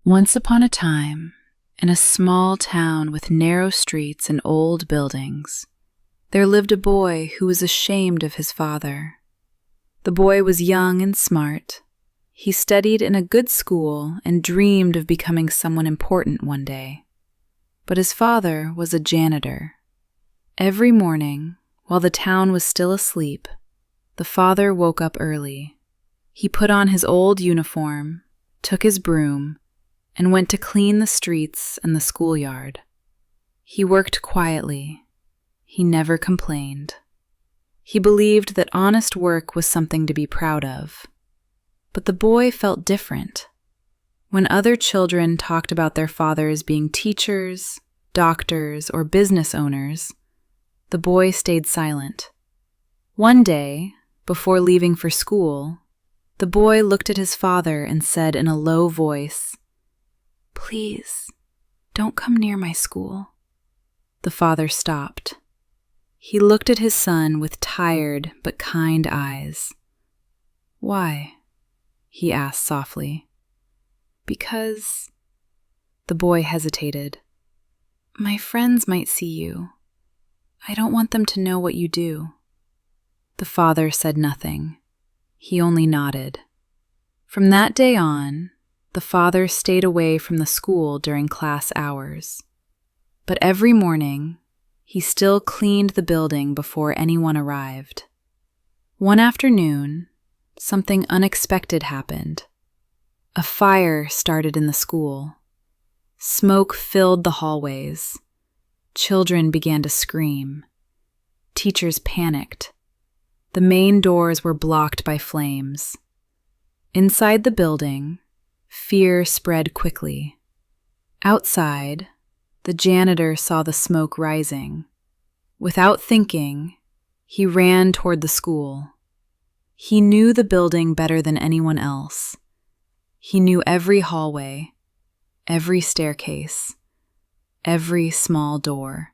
Once upon a time, in a small town with narrow streets and old buildings, there lived a boy who was ashamed of his father. The boy was young and smart. He studied in a good school and dreamed of becoming someone important one day. But his father was a janitor. Every morning, while the town was still asleep, the father woke up early. He put on his old uniform, took his broom, and went to clean the streets and the schoolyard. He worked quietly. He never complained. He believed that honest work was something to be proud of. But the boy felt different. When other children talked about their fathers being teachers, doctors, or business owners, the boy stayed silent. One day, before leaving for school, the boy looked at his father and said in a low voice, "Please, don't come near my school." The father stopped. He looked at his son with tired but kind eyes. "Why?" he asked softly. "Because..." The boy hesitated. "My friends might see you. I don't want them to know what you do." The father said nothing. He only nodded. From that day on, the father stayed away from the school during class hours. But every morning, he still cleaned the building before anyone arrived. One afternoon, something unexpected happened. A fire started in the school. Smoke filled the hallways. Children began to scream. Teachers panicked. The main doors were blocked by flames. Inside the building, fear spread quickly. Outside, the janitor saw the smoke rising. Without thinking, he ran toward the school. He knew the building better than anyone else. He knew every hallway, every staircase, every small door.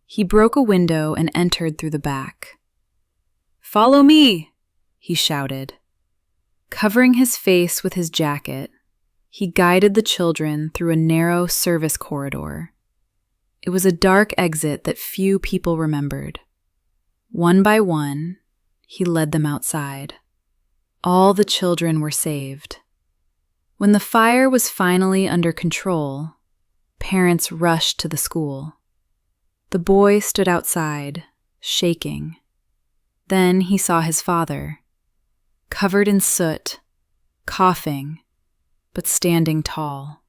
He broke a window and entered through the back. "Follow me!" he shouted. Covering his face with his jacket, he guided the children through a narrow service corridor. It was a dark exit that few people remembered. One by one, he led them outside. All the children were saved. When the fire was finally under control, parents rushed to the school. The boy stood outside, shaking. Then he saw his father, covered in soot, coughing, but standing tall.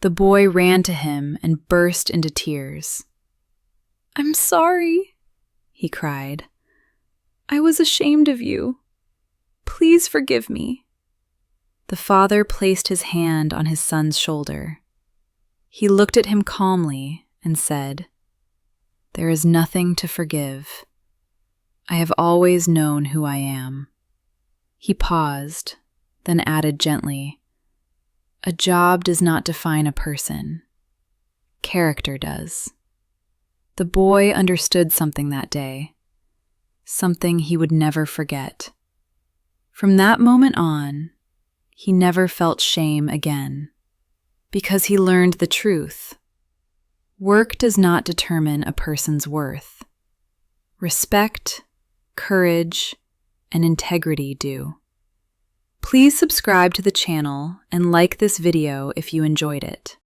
The boy ran to him and burst into tears. "I'm sorry," he cried. "I was ashamed of you. Please forgive me." The father placed his hand on his son's shoulder. He looked at him calmly and said, "There is nothing to forgive. I have always known who I am." He paused, then added gently, "A job does not define a person. Character does." The boy understood something that day, something he would never forget. From that moment on, he never felt shame again, because he learned the truth. Work does not determine a person's worth. Respect, courage, and integrity do. Please subscribe to the channel and like this video if you enjoyed it.